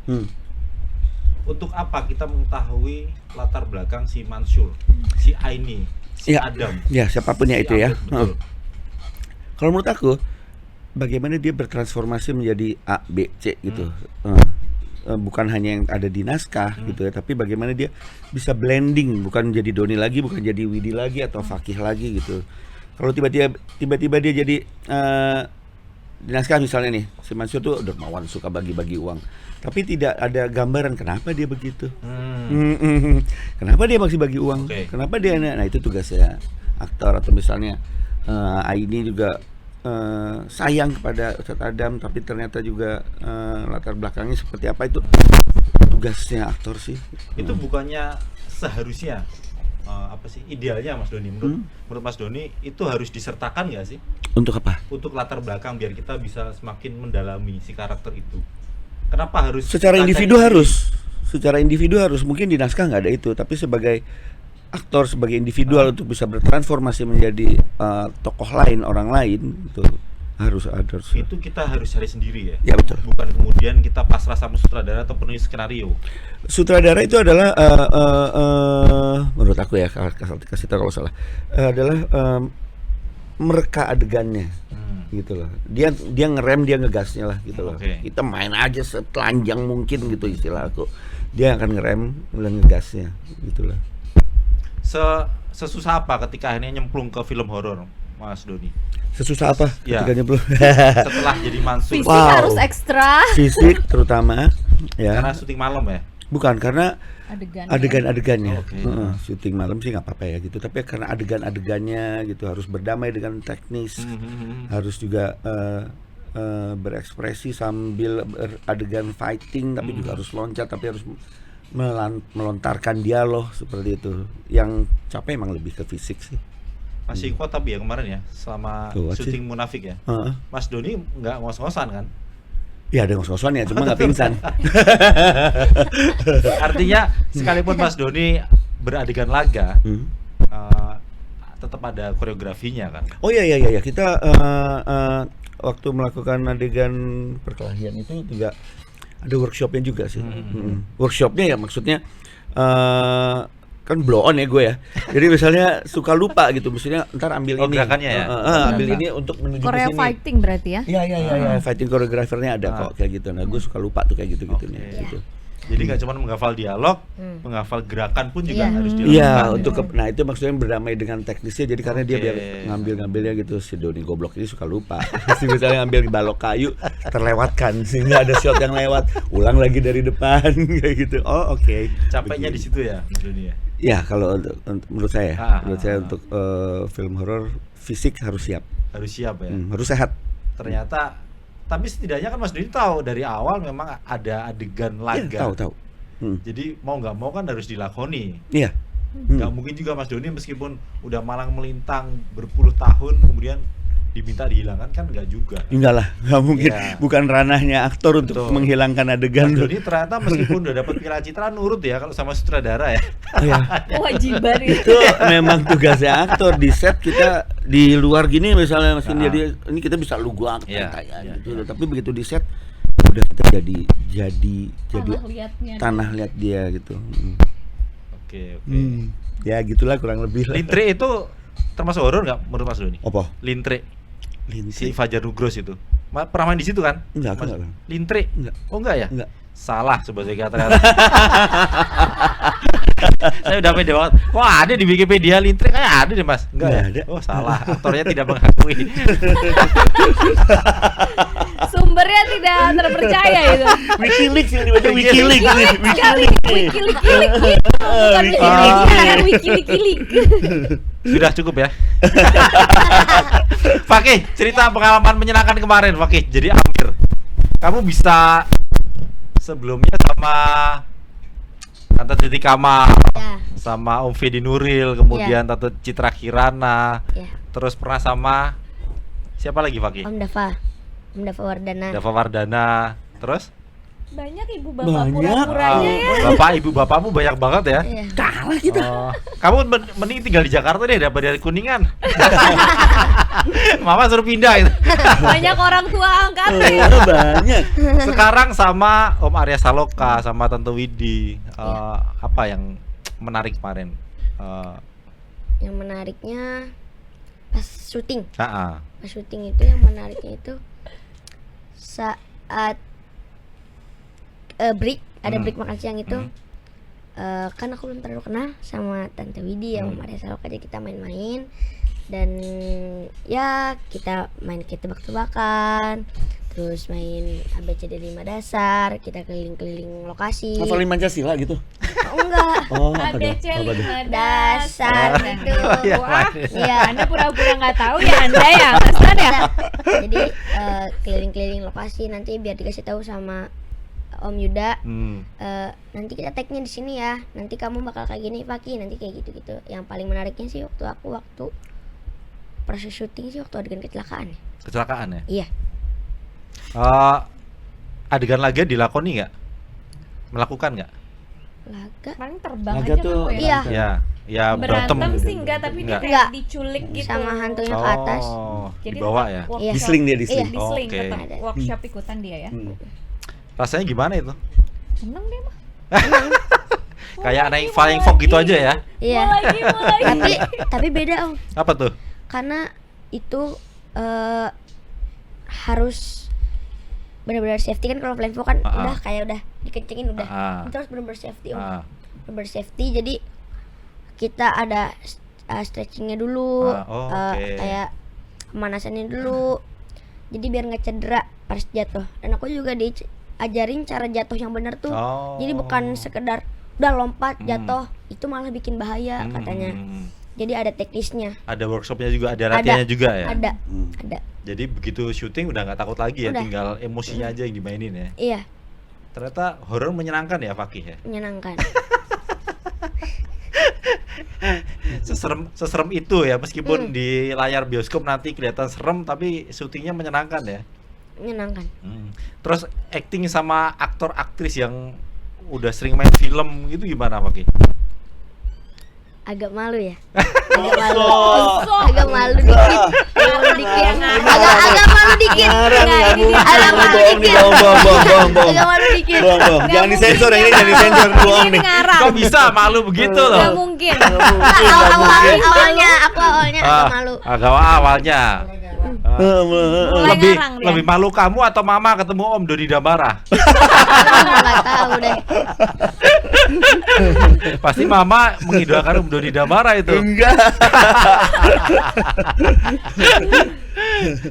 C: untuk apa kita mengetahui latar belakang si Mansur, si Aini, si Adam?
B: Ya siapapun ya itu ya.
C: Betul.
B: Kalau menurut aku, bagaimana dia bertransformasi menjadi A, B, C gitu. Bukan hanya yang ada di naskah gitu ya, tapi bagaimana dia bisa blending, bukan jadi Doni lagi, bukan jadi Widi lagi atau Fakih lagi gitu. Kalau tiba-tiba dia jadi di naskah misalnya nih, si Mansur tuh dermawan, suka bagi-bagi uang, tapi tidak ada gambaran kenapa dia begitu, kenapa dia masih bagi uang, kenapa dia, nah itu tugasnya aktor. Atau misalnya Aini juga sayang kepada Ustadz Adam, tapi ternyata juga latar belakangnya seperti apa, itu tugasnya aktor sih.
C: Itu bukannya seharusnya apa sih idealnya Mas Doni? Menurut Mas Doni itu harus disertakan nggak sih?
B: Untuk apa?
C: Untuk latar belakang biar kita bisa semakin mendalami si karakter itu. Kenapa harus?
B: Secara individu harus. Mungkin di naskah nggak ada itu, tapi sebagai aktor, sebagai individual untuk bisa bertransformasi menjadi tokoh lain, orang lain itu harus ada.
C: Itu kita harus cari sendiri ya.
B: Ya betul.
C: Bukan kemudian kita pasrah sama sutradara atau penulis skenario.
B: Sutradara itu adalah menurut aku ya, kasih tahu kalau salah, adalah mereka adegannya gitu loh. Dia ngerem, dia ngegasnya lah gitu loh. Kita main aja setelanjang mungkin gitu istilah aku. Dia akan ngerem dan ngegasnya gitu loh.
C: Sesusah apa ketika akhirnya nyemplung ke film horor, Mas Doni?
B: Sesusah apa ketika nyemplung?
C: Setelah jadi Mansur.
D: Fisik harus ekstra.
B: Fisik terutama ya.
C: Karena syuting malam ya?
B: Bukan, karena adegan-adegannya. Syuting malam sih nggak apa-apa ya gitu, tapi karena adegan-adegannya gitu harus berdamai dengan teknis, harus juga berekspresi sambil adegan fighting, tapi juga harus loncat, tapi harus melontarkan dialog seperti itu. Yang capek emang lebih ke fisik sih.
C: Masih kuat tapi ya kemarin ya selama syuting Munafik ya. Mas Doni nggak ngos-ngosan kan?
B: Ya ada ngos-ngosan ya, cuma nggak pingsan.
C: Artinya sekalipun Mas Doni beradegan laga, tetap ada koreografinya kan?
B: Oh iya, kita waktu melakukan adegan perkelahian itu juga ada workshopnya juga sih. Workshopnya ya maksudnya kan blow on ya gue ya. Jadi misalnya suka lupa gitu, misalnya ntar ambil ini.
C: Gerakannya ya.
B: Ambil ini untuk menuju ke
D: Korea
B: sini.
D: fighting berarti ya?
B: Iya. Fighting koreografernya ada kok kayak gitu. Nah, gue suka lupa tuh kayak gitu-gitunya gitu.
C: Jadi nggak cuma menghafal dialog, menghafal gerakan pun juga harus dilakukan.
B: Iya, nah itu maksudnya berdamai dengan teknisnya. Jadi karena dia biar ngambilnya gitu, si Doni goblok ini suka lupa. Si misalnya ngambil di balok kayu terlewatkan sehingga ada shot yang lewat, ulang lagi dari depan kayak gitu. Oh oke.
C: Capeknya di situ ya, Mas Doni ya.
B: Ya kalau menurut saya untuk film horor fisik harus siap.
C: Harus siap ya.
B: Harus sehat.
C: Ternyata tapi setidaknya kan Mas Doni tahu dari awal memang ada adegan laga.
B: Ya, tahu.
C: Jadi mau nggak mau kan harus dilakoni.
B: Iya.
C: Nggak mungkin juga Mas Doni meskipun udah malang melintang berpuluh tahun kemudian diminta dihilangkan kan nggak juga.
B: Enggak lah, nggak mungkin.
C: Iya.
B: Bukan ranahnya aktor untuk
C: Betul.
B: menghilangkan adegan.
C: Mas Doni ternyata meskipun udah dapat Piala Citra nurut ya kalau sama sutradara ya.
B: Iya.
D: Kewajiban
B: Itu memang tugasnya aktor di set. Kita di luar gini misalnya mesin jadi ini kita bisa luguak
C: Iya,
B: kayak
C: iya,
B: gitu.
C: iya.
B: Tapi begitu di set udah kita jadi
D: liatnya
B: tanah liat dia gitu.
C: Oke.
B: Ya gitulah kurang lebih lah.
C: Lintre itu termasuk horor nggak menurut Mas Doni?
B: Apa?
C: Lintre. Si
B: Lintre.
C: Fajar Nugros itu. Pernah main di situ kan?
B: Enggak,
C: Mas-
B: enggak.
C: Lintre.
B: Enggak.
C: Oh enggak ya?
B: Enggak.
C: Salah sebagai kata. Saya udah pede banget. Wah, ada di Wikipedia Lintre kayak ada deh, Mas. Enggak
B: Enggak
C: ya?
B: ada.
C: Oh, salah. Aktornya tidak mengakui.
D: sumbernya tidak terpercaya itu.
B: Wikileaks yang dibaca Wikileaks nih.
D: Sekali
B: Wikileaks.
D: Wiki-Lik gitu. Bukan
B: Wikileaks.
D: Wiki-Lik.
C: Sudah cukup ya. Fakih, cerita pengalaman menyenangkan kemarin, Fakih. Jadi Amir, kamu bisa sebelumnya sama Tante Titi Kamal,
A: Ya,
C: sama Om Fedi Nuril, kemudian Tante Citra Kirana,
A: ya.
C: terus pernah sama siapa lagi Fakih?
A: Om Dava Wardana.
C: Dava Wardana, terus
D: Banyak ibu bapak
B: Banyak.
D: pura-puranya ya.
C: bapak ibu bapakmu banyak banget ya.
A: Iya.
B: Kalah kita.
C: Oh, kamu mending tinggal di Jakarta deh daripada di Kuningan. Mama suruh pindah gitu.
D: Banyak orang tua angkat.
B: Banyak.
C: Sekarang sama Om Arya Saloka sama Tante Widi, apa yang menarik kemarin?
A: Yang menariknya pas syuting.
C: Nah,
A: Pas syuting itu yang menariknya itu saat break, ada break makan siang itu. Kan aku belum terlalu kenal sama Tante Widi yang Maria Saloka, jadi kita main-main dan ya kita main tebak-tebakan, terus main ABCD 5 dasar, kita keliling-keliling lokasi.
B: Hafalin Pancasila gitu.
A: Oh, enggak.
B: Oh, apa tuh?
D: ABC
B: Apa tuh?
D: 5
A: Dasar gitu.
C: Iya,
D: Wah,
A: Iya.
D: Anda pura-pura nggak tahu ya Anda ya, Ustaz ya.
A: Jadi keliling-keliling lokasi, nanti biar dikasih tahu sama Om Yuda, nanti kita tag-nya di sini ya. Nanti kamu bakal kayak gini, Paki, nanti kayak gitu-gitu. Yang paling menariknya sih waktu proses syuting sih waktu adegan kecelakaan.
C: kecelakaan ya.
A: Iya.
C: Adegan laga dilakoni nggak? Melakukan nggak?
A: Laga
D: Paling terbang
B: Laga
D: aja
B: tuh
D: kamu ya.
A: Iya.
C: Ya
D: Berantem
C: berantem.
D: sih enggak, tapi dia
C: Enggak.
D: kayak
A: Enggak.
D: diculik gitu.
A: sama hantunya ke atas.
C: Oh,
D: Jadi
C: dibawa
D: tetap
C: ya.
D: workshop.
A: Iya.
B: Disling dia,
A: Iya.
B: disling.
D: Disling,
C: Oke.
D: tetap workshop ikutan dia ya.
C: Rasanya gimana itu?
D: Seneng dia mah.
C: Kayak naik Flying Fox gitu aja ya?
A: Iya.
D: Mulai.
A: Tapi beda Om,
C: Apa tuh?
A: karena itu harus benar-benar safety kan. Kalau flying fox kan udah kayak udah dikencengin udah. Itu harus benar-benar safety Om. Benar-benar safety, jadi kita ada stretchingnya dulu,
C: oke.
A: kayak pemanasannya dulu, jadi biar nggak cedera pas jatuh. Dan aku juga diajarin cara jatuh yang benar tuh. Jadi bukan sekedar udah lompat jatuh, itu malah bikin bahaya katanya. Jadi ada teknisnya.
C: Ada workshopnya juga, ada latihannya juga ya?
A: Ada.
C: Jadi begitu syuting udah nggak takut lagi ya,
A: Udah.
C: tinggal emosinya aja yang dimainin ya.
A: Iya,
C: Ternyata horor menyenangkan ya Fakih ya.
A: menyenangkan.
C: Seserem itu ya, meskipun di layar bioskop nanti kelihatan serem tapi syutingnya menyenangkan ya.
A: Menyenangkan.
C: Terus acting sama aktor aktris yang udah sering main film gitu gimana Fakih?
A: Agak malu ya. Agak malu dikit. Agak malu dikit. Agak malu dikit.
B: Bohong.
A: Agak malu dikit.
B: Bohong. Jangan disensor yang ini, jangan disensor, bohong nih.
C: Kok bisa malu begitu
D: Nggak
C: loh?
D: mungkin.
A: Awalnya agak malu.
C: Agak awalnya.
D: Mulai ngarang dia.
C: Lebih malu kamu atau mama ketemu Om Doni Damara?
A: Nggak tahu deh.
C: Pasti mama mengidolakan Om Doni Damara itu.
B: Enggak.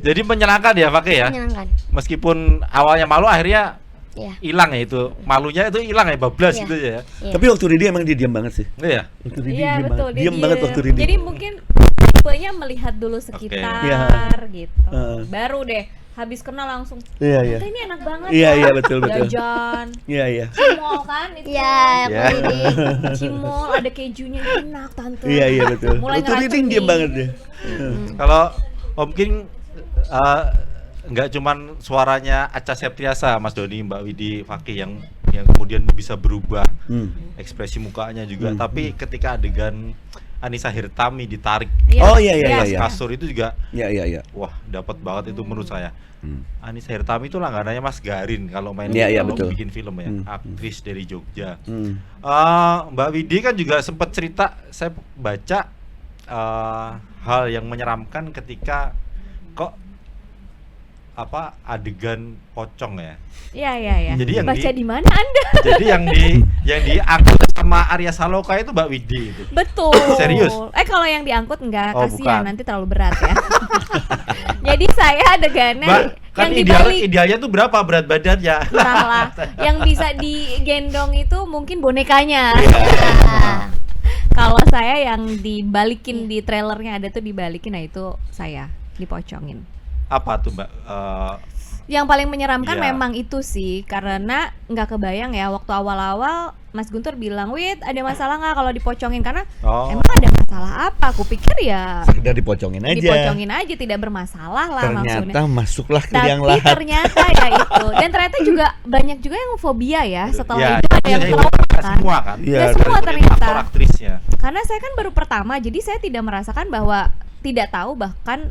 C: Jadi menyenangkan ya Fakih ya.
A: Menyenangkan.
C: Meskipun awalnya malu akhirnya
A: Iya.
C: hilang ya itu. Malunya itu hilang ya, bablas
A: Iya.
C: gitu ya.
A: Iya.
B: Tapi waktu Ridi emang dia diam banget sih.
C: Iya.
B: Waktu Ridi
D: Iya
B: diam
D: betul.
B: banget. Diam banget waktu Ridi.
D: Jadi mungkin tipenya melihat dulu sekitar gitu. Baru deh habis kenal langsung.
B: Iya.
D: Tante ini enak banget.
B: Iya, betul.
D: Jajan.
B: Iya.
D: Cimol kan itu.
A: Iya, ini.
D: Cimol ada kejunya enak tante.
B: Iya, betul.
D: Mulai
B: Tuh Riting
D: ngeracunin.
B: diam banget deh.
C: Kalau Om King nggak cuman suaranya Acha Septriasa, Mas Doni, Mbak Widi, Fakih yang kemudian bisa berubah ekspresi mukanya juga, tapi ketika adegan Anissa Hirtami ditarik
B: Oh iya.
C: kasur itu juga
B: Iya.
C: wah dapat banget itu menurut saya. Anissa Hirtami itu langganannya Mas Garin kalau main
B: Iya,
C: kalau
B: betul.
C: bikin film ya, aktris dari Jogja.
B: Hmm.
C: Mbak Widi kan juga sempat cerita, saya baca hal yang menyeramkan ketika kok adegan pocong ya.
D: Iya.
C: Jadi yang
D: baca di mana Anda?
C: Jadi yang diangkut sama Arya Saloka itu Mbak Widi itu.
D: Betul.
C: Serius?
D: Kalau yang diangkut enggak,
C: Oh,
D: kasihan
C: bukan.
D: nanti terlalu berat ya. Jadi saya adegannya
C: Mbak, kan
D: yang dibalik
C: idealnya tuh berapa berat badannya?
D: lah. Yang bisa digendong itu mungkin bonekanya. Kalau saya yang dibalikin di trailernya ada tuh dibalikin, nah itu saya dipocongin.
C: Apa tuh Mbak?
D: Yang paling menyeramkan
C: Iya.
D: memang itu sih, karena nggak kebayang ya waktu awal-awal Mas Guntur bilang, "Wit, ada masalah nggak kalau dipocongin?" Karena emang ada masalah apa? Aku pikir ya
B: Sekedar dipocongin aja.
D: dipocongin aja tidak bermasalah lah maksudnya.
B: Ternyata masuklah ke
D: Tapi
B: liang lahat.
D: ternyata ya itu. Dan ternyata juga banyak juga yang fobia ya setelah
C: Ya,
D: itu ada yang
C: iya,
D: trauma
C: nggak
D: kan.
C: semua kan?
B: Iya,
D: Nggak semua
C: Dari
D: ternyata.
C: aktor-aktrisnya.
D: Karena saya kan baru pertama, jadi saya tidak merasakan bahwa tidak tahu bahkan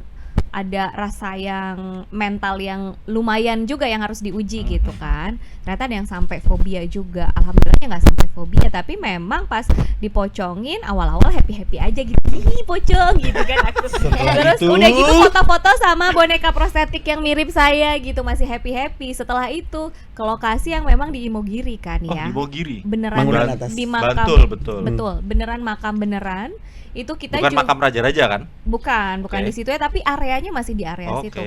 D: ada rasa yang mental yang lumayan juga yang harus diuji gitu kan. Ternyata ada yang sampai fobia juga. Alhamdulillahnya nggak sampai fobia, tapi memang pas dipocongin awal-awal happy aja gitu. Ih, pocong gitu kan aku. Terus
B: itu-
D: udah gitu foto-foto sama boneka prostetik yang mirip saya gitu, masih happy. Setelah itu ke lokasi yang memang di Imogiri kan
C: Oh,
D: ya.
C: di Bogiri.
D: Beneran
B: Bangunan atas.
D: di makam.
C: Betul.
D: Betul, beneran makam beneran. Itu kita
C: Bukan makam raja-raja kan?
D: bukan
C: Oke.
D: di situ ya, tapi areanya masih di area
C: Oke.
D: situ.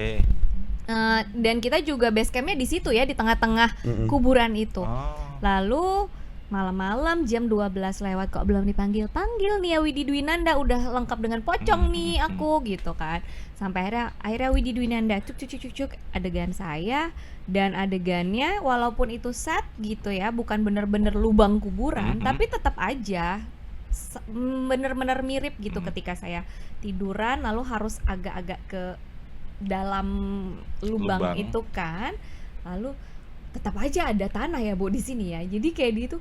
D: Dan kita juga base campnya di situ ya, di tengah-tengah kuburan itu.
C: Oh.
D: Lalu malam-malam jam 12 lewat kok belum dipanggil nih ya Widi Dwinanda, udah lengkap dengan pocong nih aku gitu kan. Sampai akhirnya Widi Dwinanda cuk adegan saya, dan adegannya walaupun itu set gitu ya, bukan bener-bener lubang kuburan, tapi tetap aja bener-bener mirip gitu ketika saya tiduran lalu harus agak-agak ke dalam lubang itu kan, lalu tetap aja ada tanah ya Bu di sini ya. Jadi kayak gitu,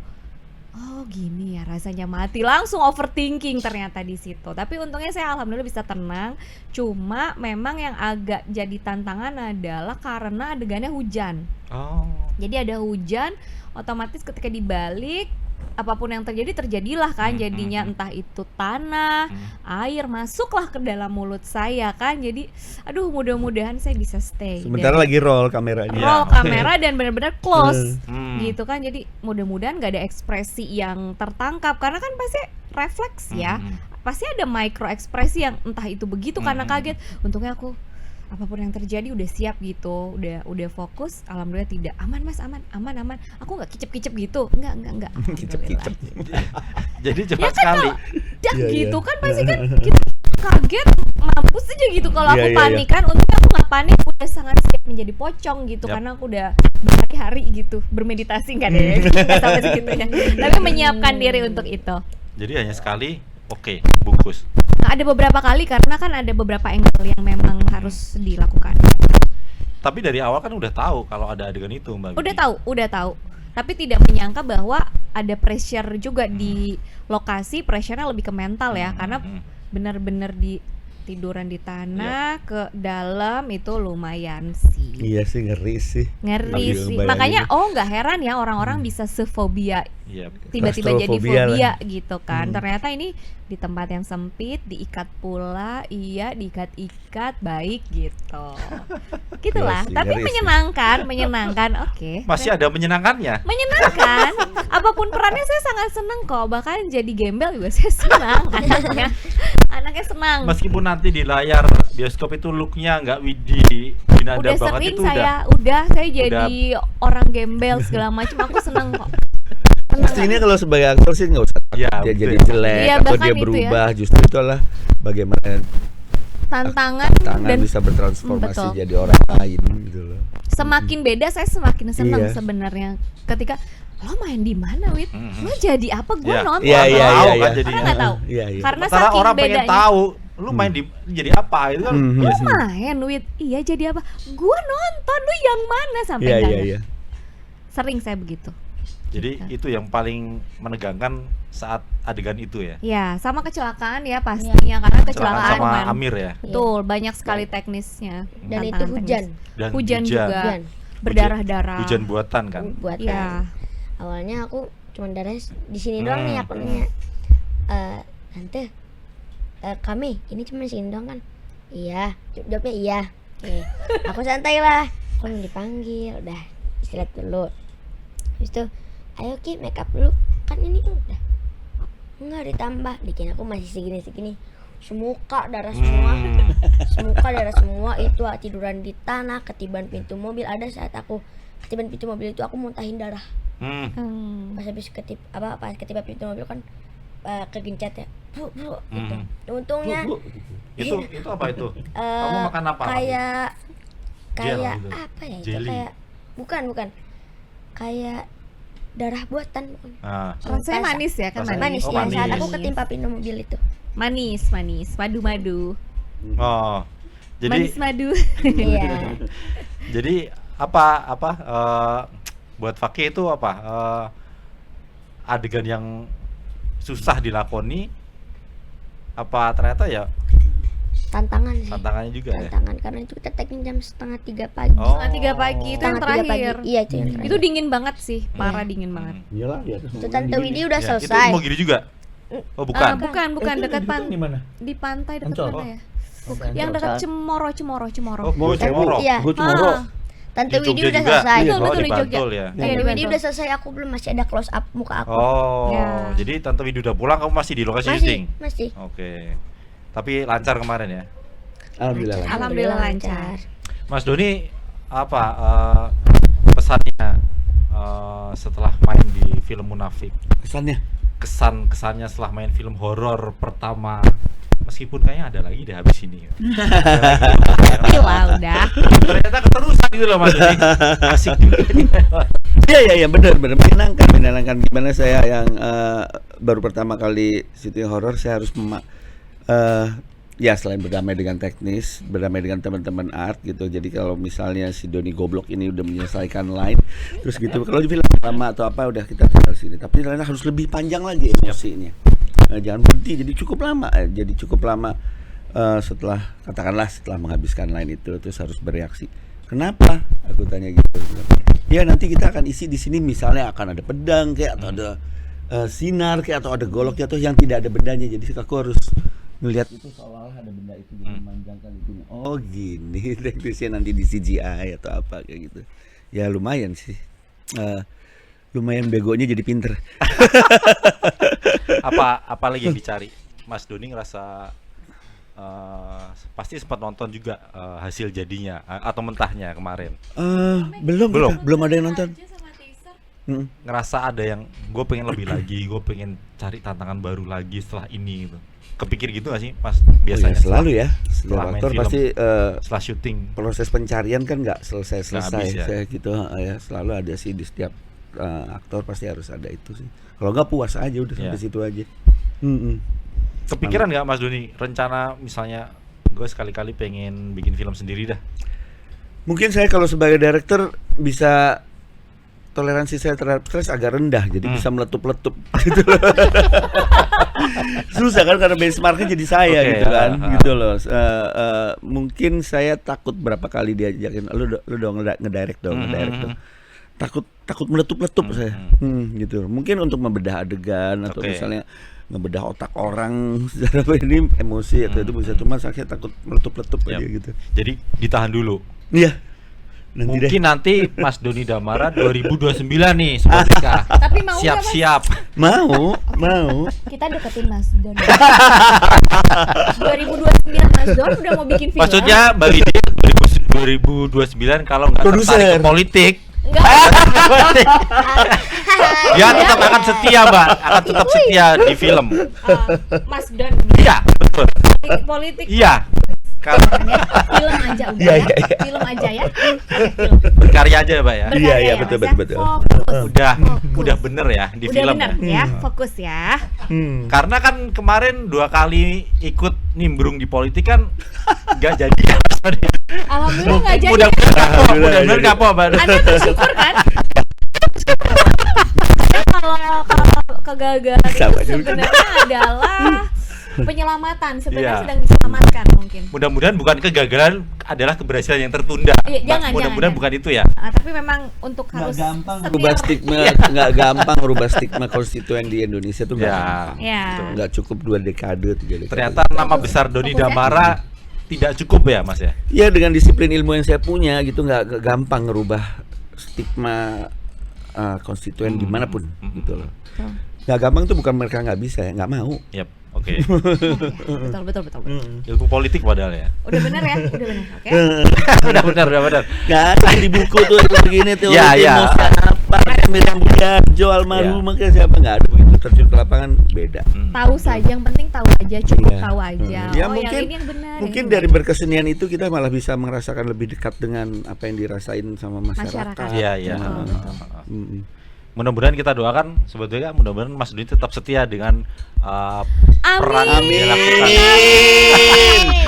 D: oh gini ya rasanya mati, langsung overthinking ternyata di situ. Tapi untungnya saya alhamdulillah bisa tenang. Cuma memang yang agak jadi tantangan adalah karena adegannya hujan.
C: Oh.
D: Jadi ada hujan, otomatis ketika dibalik apapun yang terjadilah kan, jadinya entah itu tanah, air masuklah ke dalam mulut saya kan. Jadi aduh, mudah-mudahan saya bisa stay.
B: Sementara lagi roll kameranya.
D: Roll kamera dan benar-benar close
C: Hmm.
D: gitu kan. Jadi mudah-mudahan gak ada ekspresi yang tertangkap, karena kan pasti refleks ya. Pasti ada micro ekspresi yang entah itu begitu karena kaget. Untungnya aku apapun yang terjadi udah siap gitu, udah fokus. Alhamdulillah tidak, aman Mas, aman. Aku nggak kicep gitu, enggak.
B: Kicep-kicep.
C: Jadi
D: Ya
C: cepat
D: kan
C: sekali.
D: kalau dak
B: Iya,
D: gitu
B: iya.
D: kan pasti kan kita kaget, mampus aja gitu kalau
B: Iya,
D: aku
B: iya,
D: panik kan. Untungnya aku nggak panik, udah sangat siap menjadi pocong gitu.
C: Yap.
D: Karena aku udah berhari-hari gitu bermeditasi, nggak deh, nggak sampai segitunya, tapi menyiapkan diri untuk itu.
C: Jadi hanya sekali, oke, bungkus.
D: Ada beberapa kali karena kan ada beberapa angle yang memang harus dilakukan.
C: Tapi dari awal kan udah tahu kalau ada adegan itu, Mbak.
D: Udah tahu. Tapi tidak menyangka bahwa ada pressure juga di lokasi. Pressure-nya lebih ke mental ya, karena benar-benar di tiduran di tanah ke dalam itu lumayan sih.
B: Iya sih, ngeri sih.
D: Ngeri
B: Sambil
D: sih.
B: bayangin.
D: Makanya nggak heran ya orang-orang bisa sefobia
C: Iya.
D: tiba-tiba jadi
B: Claustrofobia
D: fobia
B: lah.
D: gitu kan. Ternyata ini di tempat yang sempit, diikat pula, diikat-ikat baik gitu. Gitulah.
B: Iya sih,
D: Tapi
B: ngeri sih.
D: menyenangkan. Oke.
C: Masih ada menyenangkannya.
D: Menyenangkan. Apapun perannya saya sangat senang kok. Bahkan jadi gembel juga saya senang. Anaknya senang.
C: Meskipun nanti di layar bioskop itu looknya nggak Widi Dwinanda
D: Udah
C: banget,
D: sering
C: itu
D: saya jadi orang gembel segala macam. Aku senang kok.
B: Pastinya kalau sebagai aktor sih nggak usah takut
C: Iya,
B: dia
C: betul.
B: jadi jelek
D: Iya,
B: atau
D: bahkan
B: dia
D: itu ya.
B: berubah. Justru itu adalah bagaimana
D: tantangan dan
B: bisa bertransformasi
D: betul.
B: jadi orang lain gitu loh.
D: Semakin beda saya semakin senang
B: Iya.
D: sebenarnya ketika lo main di mana, Wit? Lo jadi apa? Gue
C: Iya.
D: nonton.
B: Iya,
C: Tahu
B: iya,
C: kan
B: iya.
C: jadinya.
D: Orang nggak tahu.
B: Iya, iya.
D: Karena
C: Sementara
D: saking
C: orang pengen
D: bedanya.
C: tahu lu main di jadi apa itu kan.
B: Mhm.
C: biasa.
D: Main, Wit. Iya, jadi apa? Gue nonton, lu yang mana sampai
B: Iya,
D: nggak
B: iya,
D: ada.
B: iya.
D: Sering saya begitu.
C: Jadi itu yang paling menegangkan saat adegan itu ya.
D: Ya, sama kecelakaan ya pastinya karena
C: Kecelakaan
D: kecelakaan
C: sama
D: lumayan-
C: Amir ya.
D: Betul, banyak sekali teknisnya.
A: Dan itu
D: tantangan
A: hujan.
D: teknis.
C: Dan
D: Hujan juga.
A: Hujan.
D: Berdarah-darah.
C: Hujan buatan kan.
A: Buatan.
D: Iya.
A: Awalnya aku cuma darah di sini doang nih, aku nanya, tante, kami ini cuma sini doang kan? Iya, jawabnya iya. Oke. Aku santai lah, aku belum dipanggil, udah istirahat dulu. Habis itu, ayo Ki make up dulu, kan ini udah. Enggak ditambah, bikin aku masih segini. Semuka darah semua, semuka darah semua. Itu tiduran di tanah, ketiban pintu mobil. Ada saat aku ketiban pintu mobil itu aku muntahin darah. Pas habis pas ketiban pintu mobil kan kegencet ya, bu gitu. Untungnya
C: Itu apa itu? Kamu makan apa?
A: kayak
C: Gel
A: kayak
C: gitu.
A: apa ya itu,
C: Jelly.
A: kayak bukan kayak darah buatan.
C: Nah,
D: Rasanya manis ya kan?
C: Rasanya
A: Manis
C: Oh,
A: ya,
C: manis.
A: saat aku ketimpa pintu mobil itu.
D: Manis, madu-madu.
C: oh. Jadi
D: Manis madu.
A: Iya.
C: jadi apa buat Fakih itu apa? Adegan yang susah dilakoni apa ternyata ya
A: Tantangan sih.
C: tantangannya juga ya?
A: Tantangan karena itu kita tagnya jam 2:30 pagi.
C: Oh.
D: Setengah 3 pagi itu yang
A: 2:30
D: terakhir.
A: pagi. Iya, itu yang terakhir.
D: Itu dingin banget sih, parah dingin banget.
B: Iyalah, di atas
A: Itu Tante Widi udah
C: Ya,
A: selesai.
C: itu mau gini juga? Oh bukan.
D: Bukan dekat
B: di mana?
D: di pantai dekat
B: Ancol.
D: mana ya? Yang dekat Cemoro.
C: Oh, Gua Cemoro.
A: Iya.
B: Gue Cemoro.
A: Tante
C: Di
A: Widi
C: Jogja
A: udah
C: juga?
A: selesai.
D: Betul,
C: Oh,
D: betul,
C: di
D: di Jogja.
C: Bantul ya.
D: Iya,
A: Tante
D: di
A: Widi
D: Bantul.
A: udah selesai, aku belum, masih ada close up muka aku.
C: Oh,
D: Ya.
C: jadi Tante Widi udah pulang, kamu masih di lokasi syuting?
A: Masih.
C: Oke. Tapi lancar kemarin ya.
B: Alhamdulillah.
D: Alhamdulillah lancar.
C: Mas Doni apa pesannya setelah main di film Munafik?
B: Kesannya
C: Kesannya setelah main film horor pertama, meskipun kayaknya ada lagi deh habis ini.
D: Gila udah.
C: Ternyata keterusan gitu loh Mas Doni. Asik juga nih.
B: Iya benar menyenangkan gimana saya yang baru pertama kali syuting horor saya harus ya selain berdamai dengan teknis, berdamai dengan teman-teman art gitu. Jadi kalau misalnya si Doni Goblok ini udah menyelesaikan line, terus gitu. Kalau di film lama atau apa udah kita tinggal sini. Tapi ternyata harus lebih panjang lagi emosinya. Jangan berhenti. Jadi cukup lama. Setelah menghabiskan line itu terus harus bereaksi. Kenapa? Aku tanya gitu. Ya nanti kita akan isi di sini misalnya akan ada pedang kayak atau ada sinar kayak atau ada golok atau yang tidak ada bendanya. Jadi aku harus ngelihat itu seolah-olah ada benda itu jadi memanjangkan itu. Oh gini teknisnya nanti di CGI atau apa kayak gitu. Ya lumayan sih. Lumayan begonya jadi pinter.
C: apa lagi yang dicari? Mas Doni ngerasa pasti sempat nonton juga hasil jadinya atau mentahnya kemarin.
B: Belum ada yang nonton.
C: Ngerasa ada yang gue pengen lebih lagi, gue pengen cari tantangan baru lagi setelah ini gitu. Kepikir gitu gak sih Mas biasanya?
B: Selalu ya.
C: setelah main
B: Aktor
C: film,
B: pasti
C: setelah syuting
B: proses pencarian kan nggak selesai
C: Nggak habis ya?
B: saya gitu ya. Selalu ada sih di setiap aktor pasti harus ada itu sih. Kalau nggak puas aja udah sampai situ aja.
C: Kepikiran nggak Mas Doni rencana misalnya gue sekali-kali pengen bikin film sendiri dah?
B: Mungkin saya kalau sebagai director bisa toleransi saya terhadap stres agak rendah, jadi bisa meletup-letup gitu loh. Susah kan karena benchmarknya jadi saya gitu kan, gitu loh. Mungkin saya takut berapa kali diajakin, lu dong ngedirect dong. Takut meletup-letup saya, gitu. Mungkin untuk membedah adegan atau misalnya ngebedah otak orang secara ini emosi atau itu bisa, cuma saya takut meletup-letup aja gitu.
C: Jadi ditahan dulu.
B: Iya.
C: Mungkin nanti Mas Doni Damara 2029 nih Spotika.
D: Tapi mau nggak, Mas?
C: Siap-siap.
B: Mau.
D: Kita deketin Mas Don. 2029 Mas Don udah mau bikin film.
C: Maksudnya Mbak Lidi 2029 kalau nggak tertarik ke politik. Dia tetap akan setia Mbak, akan tetap setia di film.
D: Mas Don.
C: Iya, betul.
D: Politik.
C: Iya.
D: Film aja udah
B: Iya,
D: ya.
B: iya, iya.
D: Film aja ya.
C: Berkarya aja ya, Pak ya.
B: Iya,
D: Berkarya
B: iya,
D: ya,
B: betul,
D: Mas, ya.
B: betul, betul.
D: Fokus.
C: Udah bener ya di
D: Udah
C: film
D: bener
C: ya.
D: ya, fokus ya.
C: Karena kan kemarin 2 kali ikut nimbrung di politik kan nggak jadi ya.
D: Alhamdulillah nggak jadi.
C: Mudah-mudahan kapok,
B: Alhamdulillah
C: mudah-mudahan
B: nggak jadi.
C: kapok, Mbak.
D: Anda bersyukur kan? kalau kegagalan itu
B: Sama juga.
D: sebenarnya adalah penyelamatan, sebenarnya
C: Iya.
D: sedang diselamatkan mungkin.
C: Mudah-mudahan bukan kegagalan, adalah keberhasilan yang tertunda.
D: Iya,
C: Mbak,
D: jangan,
C: mudah-mudahan
D: jangan.
C: bukan itu ya.
D: Tapi memang untuk harus
B: Rubah stigma, nggak gampang rubah stigma konstituen di Indonesia tuh nggak
C: Ya.
B: gampang.
D: Ya.
B: Nggak cukup 2 dekade, 3 dekade.
C: Ternyata nama besar Doni
D: Fokus ya.
C: Damara tidak cukup ya, Mas ya.
B: Ya dengan disiplin ilmu yang saya punya gitu nggak gampang ngerubah stigma konstituen dimanapun gitu loh. Nggak gampang tuh bukan mereka nggak bisa ya, nggak mau.
C: Yap, oke.
D: Betul.
C: Ilmu politik padahal ya.
D: Udah bener ya, udah bener. Oke.
C: udah benar.
B: Nggak ada di buku tuh begini teori
C: Ya, ya.
B: siapa Miriam Budiarjo almarhum makanya siapa nggak ada begitu terjun ke lapangan beda.
D: Tahu saja, yang penting tahu aja, cukup
B: Iya.
D: tahu aja.
B: Ya
D: Oh,
B: mungkin
D: yang ini yang benar.
B: mungkin
D: yang
B: dari
D: benar.
B: berkesenian itu kita malah bisa merasakan lebih dekat dengan apa yang dirasain sama masyarakat.
D: Masyarakat.
C: Iya, iya.
B: Mm-mm.
C: Mudah-mudahan kita doakan sebetulnya mudah-mudahan Mas Doni tetap setia dengan peran yang
D: Amin.
C: dilakukan.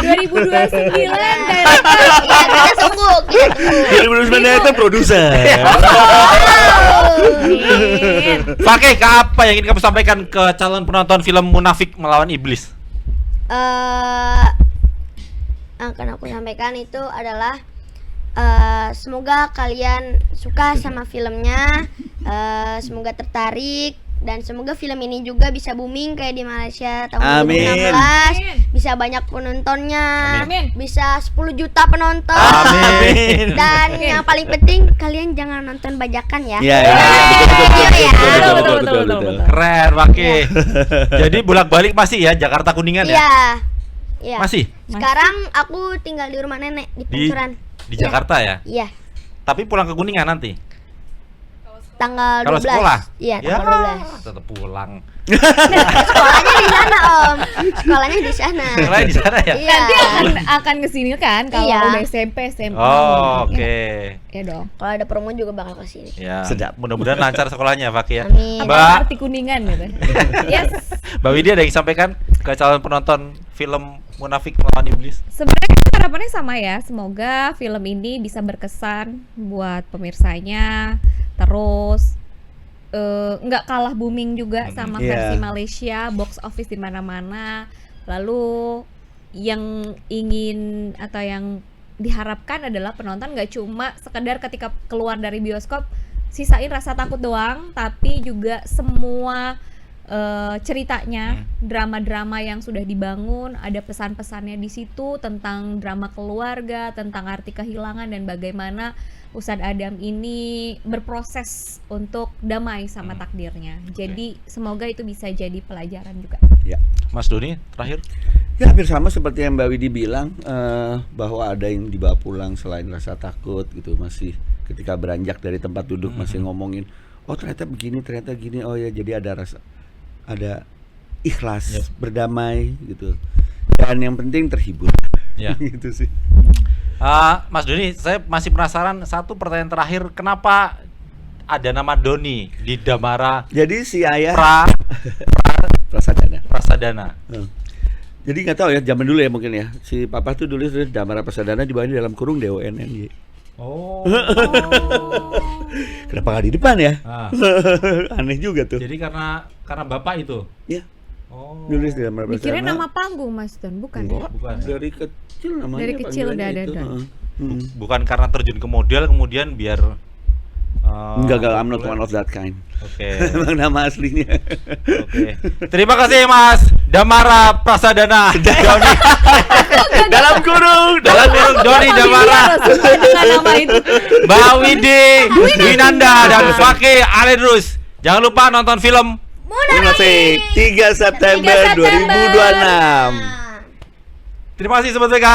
D: 2029
A: Ya, kita tunggu.
B: 2009 itu produser.
D: Amin.
C: Pakai ke apa yang ingin kamu sampaikan ke calon penonton film Munafik Melawan Iblis?
A: Akan aku sampaikan itu adalah semoga kalian suka sama filmnya, semoga tertarik, dan semoga film ini juga bisa booming kayak di Malaysia tahun
B: Amin.
A: 2016, bisa banyak penontonnya,
D: Amin.
A: bisa 10 juta penonton.
B: Amin.
A: Dan yang paling penting kalian jangan nonton bajakan ya.
B: Iya, iya.
D: Betul.
C: Keren, Pake. Jadi bolak-balik masih ya Jakarta Kuningan ya?
A: Iya. Iya.
C: Masih
A: Sekarang aku tinggal di rumah nenek di Pancuran.
C: di Jakarta ya?
A: Iya.
C: Tapi pulang ke Kuningan nanti.
A: Tanggal 12.
C: Kalau sekolah?
A: Iya,
C: Ya,
A: tanggal 12.
C: tetap pulang.
A: Sekolahnya di sana, Om. Sekolahnya di sana.
C: Sekolahnya di sana ya?
A: Iya.
D: Nanti akan kesini kan kalau
A: Iya.
D: udah SMP, SMA.
C: Oh, oke.
D: Ya dong.
A: Kalau ada promo juga bakal ke sini.
C: Ya,
B: Sedap.
C: mudah-mudahan lancar sekolahnya, Pak ya.
A: Amin.
D: Apa
C: Mbak,
D: arti kuningan gitu. Yes.
C: Mbak Widya ada yang disampaikan ke calon penonton film Munafik Melawan Iblis?
D: Sebenarnya harapannya sama ya. Semoga film ini bisa berkesan buat pemirsanya. Terus nggak kalah booming juga sama versi
B: Iya.
D: Malaysia, box office di mana-mana. Lalu yang ingin atau yang diharapkan adalah penonton nggak cuma sekedar ketika keluar dari bioskop sisain rasa takut doang, tapi juga semua ceritanya, drama-drama yang sudah dibangun, ada pesan-pesannya di situ tentang drama keluarga, tentang arti kehilangan dan bagaimana Ustadz Adam ini berproses untuk damai sama takdirnya. Jadi semoga itu bisa jadi pelajaran juga.
B: Ya.
C: Mas Doni, terakhir?
B: Ya hampir sama seperti yang Mbak Widi bilang, bahwa ada yang dibawa pulang selain rasa takut gitu, masih ketika beranjak dari tempat duduk masih ngomongin, oh ternyata begini, ternyata gini, oh ya jadi ada rasa, ada ikhlas, berdamai gitu, dan yang penting terhibur.
C: Ya.
B: Gitu sih.
C: Mas Doni, saya masih penasaran satu pertanyaan terakhir, kenapa ada nama Doni di Damara
B: Jadi si ayah
C: Prasadana?
B: Prasadana. Jadi nggak tahu ya, zaman dulu ya mungkin ya, si papa tuh dulu Damara Prasadana di bawah di dalam kurung DONN.
C: Oh.
B: Kenapa nggak di depan ya?
C: Ah.
B: Aneh juga tuh.
C: Jadi karena bapak itu.
B: Ya.
C: Oh.
B: Nulis di Damara
D: Dikira
B: Prasadana.
D: nama panggung Mas Don, bukan ya?
C: Bukan.
B: Dari kecil namanya.
D: Dari kecil udah
B: panggilannya
D: ada
B: itu.
D: Don.
C: Bukan karena terjun ke model kemudian biar
B: Enggak, I'm not one of that kind.
C: Oke.
B: Emang nama aslinya.
C: Oke. Terima kasih Mas Damara Prasadana. Doni.
B: Dalam kurung
C: Doni Damara.
D: Dengan nama itu.
C: Mbak Widi Winanda dan Fakih Aledrus. Jangan lupa nonton film
B: Munafik 3 September 2026.
C: Terima kasih Sobat BK.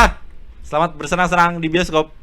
C: Selamat bersenang-senang di bioskop.